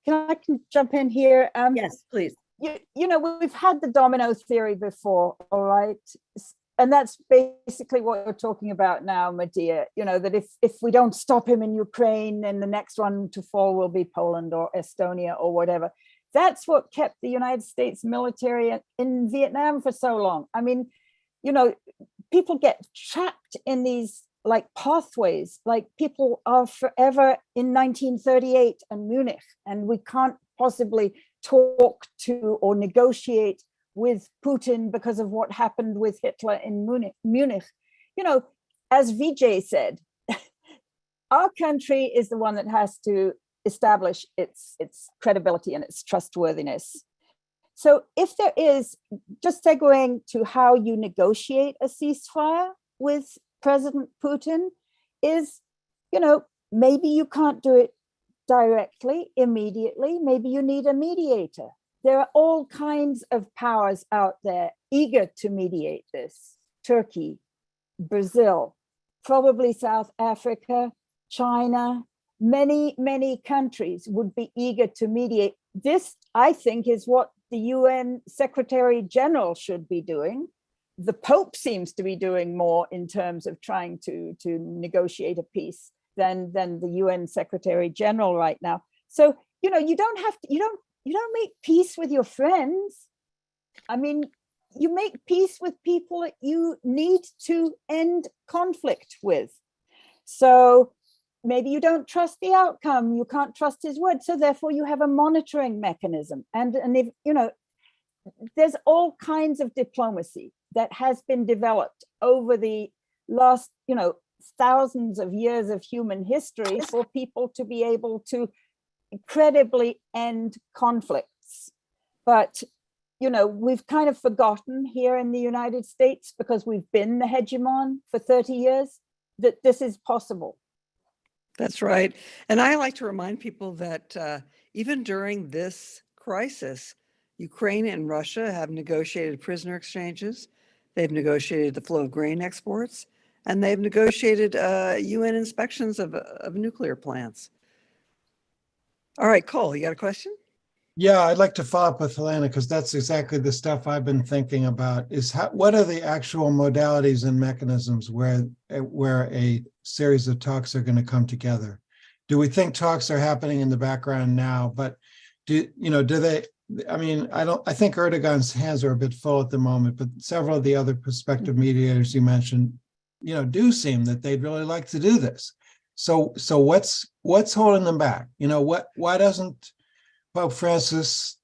Can I jump in here? Yes, please. We've had the domino theory before, all right? And that's basically what we're talking about now, Medea, that if we don't stop him in Ukraine, then the next one to fall will be Poland or Estonia or whatever. That's what kept the United States military in Vietnam for so long. I mean, people get trapped in these pathways, people are forever in 1938 and Munich, and we can't possibly talk to or negotiate with Putin because of what happened with Hitler in Munich. as Vijay said, our country is the one that has to establish its credibility and its trustworthiness. So if there is, just segueing to how you negotiate a ceasefire with President Putin, is, maybe you can't do it directly, immediately. Maybe you need a mediator. There are all kinds of powers out there eager to mediate this. Turkey, Brazil, probably South Africa, China, many, many countries would be eager to mediate. This, I think, is what the UN Secretary General should be doing. The Pope seems to be doing more in terms of trying to negotiate a peace than the UN Secretary General right now. So, you don't have to, you don't make peace with your friends. I mean, you make peace with people that you need to end conflict with. So maybe you don't trust the outcome, you can't trust his word, so therefore you have a monitoring mechanism. And if, there's all kinds of diplomacy that has been developed over the last, thousands of years of human history for people to be able to credibly end conflicts. But we've kind of forgotten here in the United States, because we've been the hegemon for 30 years, that this is possible. That's right. And I like to remind people that even during this crisis, Ukraine and Russia have negotiated prisoner exchanges. They've negotiated the flow of grain exports, and they've negotiated UN inspections of nuclear plants. All right, Cole, you got a question? Yeah, I'd like to follow up with Helena, because that's exactly the stuff I've been thinking about, is what are the actual modalities and mechanisms where a series of talks are going to come together? Do we think talks are happening in the background now? But do they, I think Erdogan's hands are a bit full at the moment, but several of the other prospective mediators you mentioned, do seem that they'd really like to do this. So what's holding them back? Why doesn't Pope Francis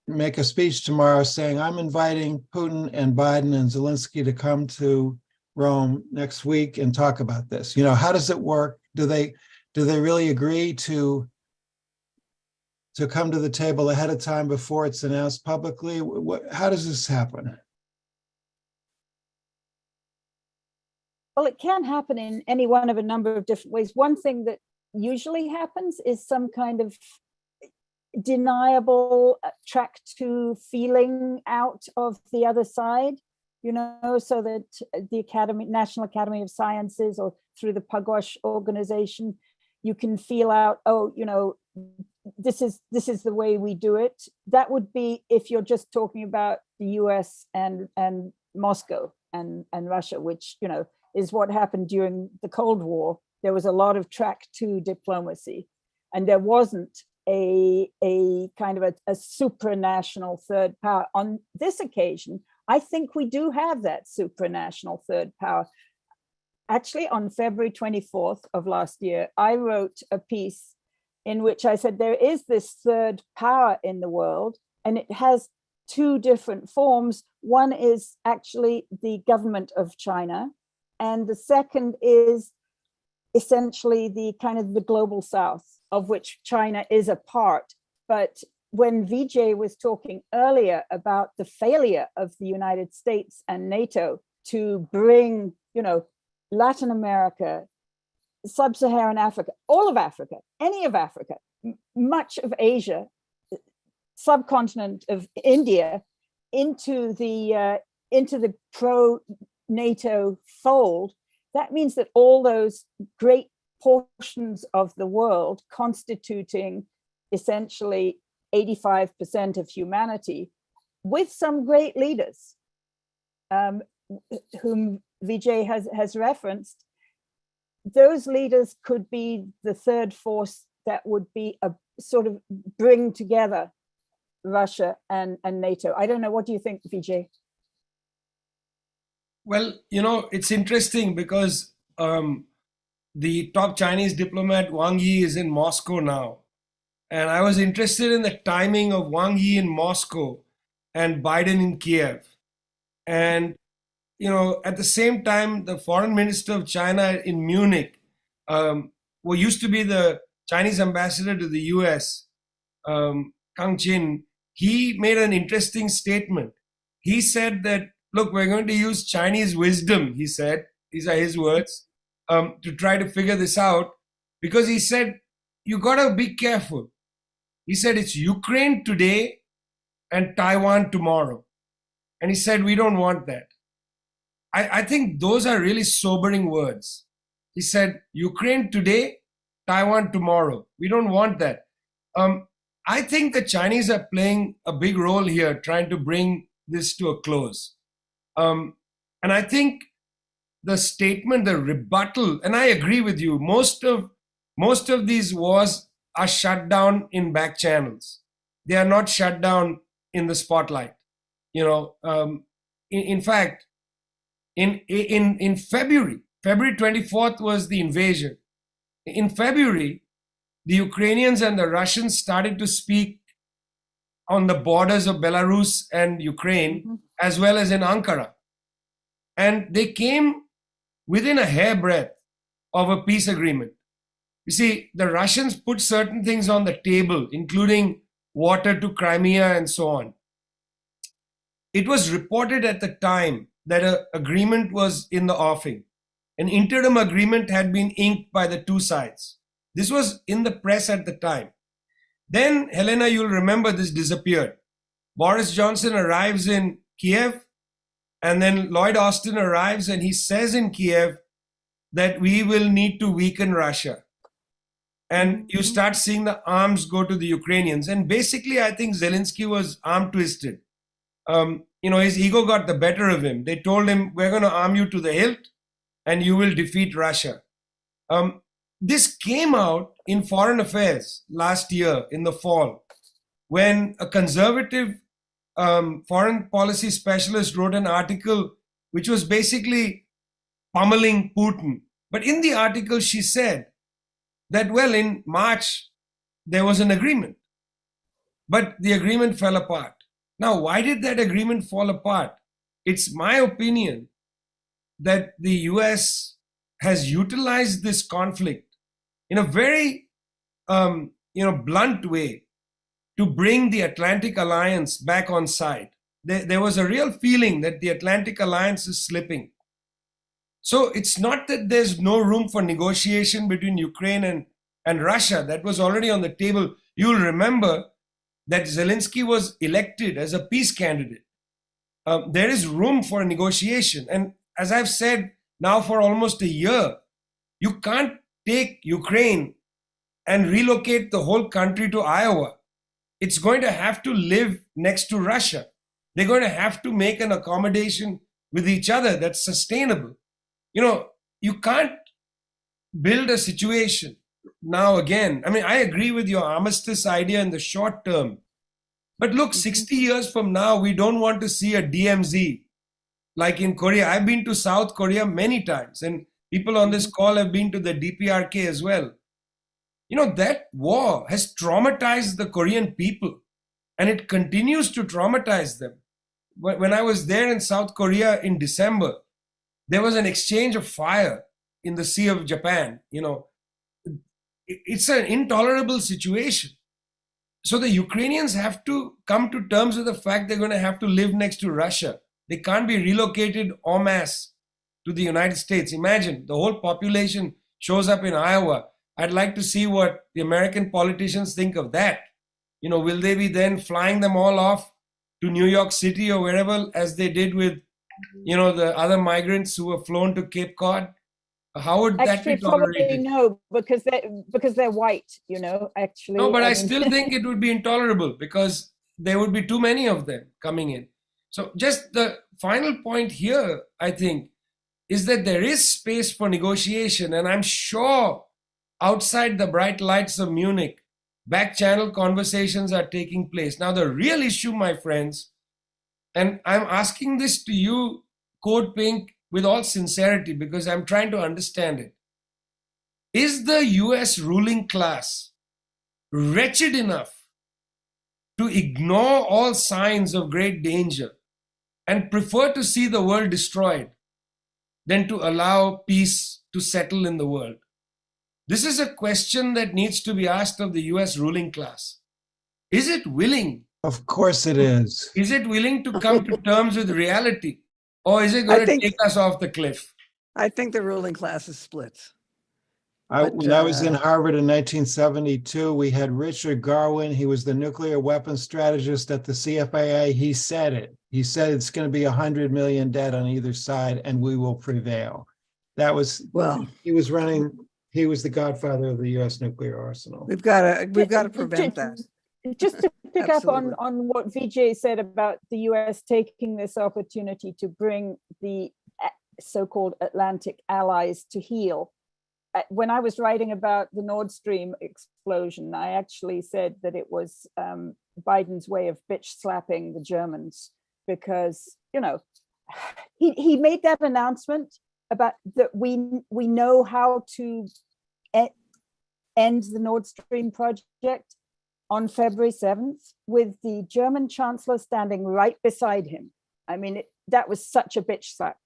make a speech tomorrow saying, I'm inviting Putin and Biden and Zelensky to come to Rome next week and talk about this? How does it work? Do they really agree to come to the table ahead of time before it's announced publicly? How does this happen? Well, it can happen in any one of a number of different ways. One thing that usually happens is some kind of deniable track to feeling out of the other side, so that the National Academy of Sciences, or through the Pugwash organization, you can feel out, this is the way we do it. That would be if you're just talking about the US and Moscow and Russia, which, is what happened during the Cold War. There was a lot of track to diplomacy, and there wasn't a kind of a supranational third power. On this occasion, I think we do have that supranational third power. Actually, on February 24th of last year, I wrote a piece in which I said there is this third power in the world, and it has two different forms. One is actually the government of China, and the second is essentially the kind of the global South, of which China is a part. But when Vijay was talking earlier about the failure of the United States and NATO to bring, Latin America, Sub-Saharan Africa, all of Africa, any of Africa, much of Asia, subcontinent of India, into the pro-NATO fold, that means that all those great portions of the world, constituting essentially 85% of humanity, with some great leaders, whom Vijay has referenced, those leaders could be the third force that would be a sort of bring together Russia and NATO. I don't know. What do you think, Vijay? Well, it's interesting because the top Chinese diplomat Wang Yi is in Moscow now. And I was interested in the timing of Wang Yi in Moscow and Biden in Kiev. And, at the same time, the foreign minister of China in Munich, who used to be the Chinese ambassador to the US, Kang Chin, he made an interesting statement. He said that, look, we're going to use Chinese wisdom, he said, these are his words, to try to figure this out, because he said, you got to be careful. He said, it's Ukraine today and Taiwan tomorrow. And he said, we don't want that. I think those are really sobering words. He said, Ukraine today, Taiwan tomorrow. We don't want that. I think the Chinese are playing a big role here, trying to bring this to a close. And I think the statement, the rebuttal, and I agree with you, most of these wars are shut down in back channels. They are not shut down in the spotlight. In fact, in February 24th was the invasion. In February, the Ukrainians and the Russians started to speak on the borders of Belarus and Ukraine, as well as in Ankara. And they came within a hairbreadth of a peace agreement. You see, the Russians put certain things on the table, including water to Crimea and so on. It was reported at the time that an agreement was in the offing. An interim agreement had been inked by the two sides. This was in the press at the time. Then, Helena, you'll remember this disappeared. Boris Johnson arrives in Kiev, and then Lloyd Austin arrives, and he says in Kiev that we will need to weaken Russia. And you start seeing the arms go to the Ukrainians. And basically, I think Zelensky was arm twisted. His ego got the better of him. They told him, we're going to arm you to the hilt and you will defeat Russia. This came out in Foreign Affairs last year in the fall, when a conservative foreign policy specialist wrote an article which was basically pummeling Putin. But in the article, she said that, well, in March, there was an agreement, but the agreement fell apart. Now, why did that agreement fall apart? It's my opinion that the US has utilized this conflict in a very blunt way to bring the Atlantic Alliance back on side. There was a real feeling that the Atlantic Alliance is slipping. So it's not that there's no room for negotiation between Ukraine and Russia. That was already on the table. You'll remember that Zelensky was elected as a peace candidate. There is room for a negotiation. And as I've said now for almost a year, you can't take Ukraine and relocate the whole country to Iowa. It's going to have to live next to Russia. They're going to have to make an accommodation with each other that's sustainable. You can't build a situation now again. I mean, I agree with your armistice idea in the short term. But look, 60 years from now, we don't want to see a DMZ like in Korea. I've been to South Korea many times, and people on this call have been to the DPRK as well. That war has traumatized the Korean people, and it continues to traumatize them. When I was there in South Korea in December, there was an exchange of fire in the Sea of Japan. It's an intolerable situation. So the Ukrainians have to come to terms with the fact they're going to have to live next to Russia. They can't be relocated en masse to the United States. Imagine the whole population shows up in Iowa. I'd like to see what the American politicians think of that. Will they be then flying them all off to New York City or wherever, as they did with, the other migrants who were flown to Cape Cod? How would that be tolerated? Probably no, because they're white, actually. No, but I still think it would be intolerable because there would be too many of them coming in. So just the final point here, I think, is that there is space for negotiation. And I'm sure outside the bright lights of Munich, back channel conversations are taking place. Now, the real issue, my friends, and I'm asking this to you, Code Pink, with all sincerity, because I'm trying to understand it. Is the US ruling class wretched enough to ignore all signs of great danger and prefer to see the world destroyed than to allow peace to settle in the world? This is a question that needs to be asked of the US ruling class. Is it willing? Of course it is. Is it willing to come to terms with reality? Or is it I going to think- take us off the cliff? I think the ruling class is split. When I was in Harvard in 1972, we had Richard Garwin. He was the nuclear weapons strategist at the CFAA. He said it. He said it's going to be 100 million dead on either side, and we will prevail. That was, Well, he was the godfather of the US nuclear arsenal. we've got to prevent that. Just to pick up Absolutely. on what Vijay said about the US taking this opportunity to bring the so-called Atlantic allies to heel. When I was writing about the Nord Stream explosion, I actually said that it was Biden's way of bitch slapping the Germans, because, you know, he made that announcement about that we know how to end the Nord Stream project on February 7th, with the German chancellor standing right beside him. I mean, that was such a bitch slap,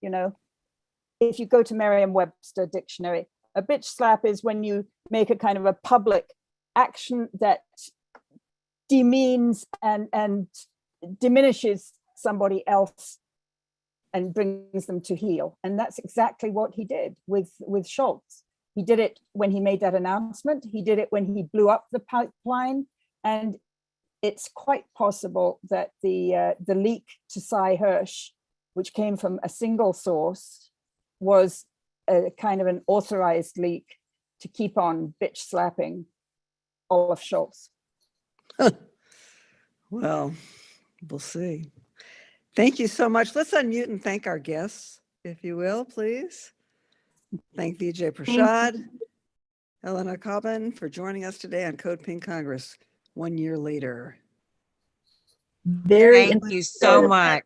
you know. If you go to Merriam-Webster dictionary, a bitch slap is when you make a kind of a public action that demeans and diminishes somebody else and brings them to heel. And that's exactly what he did with Scholz. He did it when he made that announcement. He did it when he blew up the pipeline. And it's quite possible that the leak to Cy Hirsch, which came from a single source, was a kind of an authorized leak to keep on bitch slapping Olaf Scholz. Well, we'll see. Thank you so much. Let's unmute and thank our guests, if you will, please. Thank Vijay Prashad, Helena Cobbin for joining us today on CODEPINK Congress 1 year later. Very Thank you so much.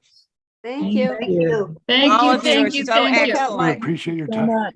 Thank you. Thank All you. of you are Thank you. so thank you. excellent. We appreciate your so time. much.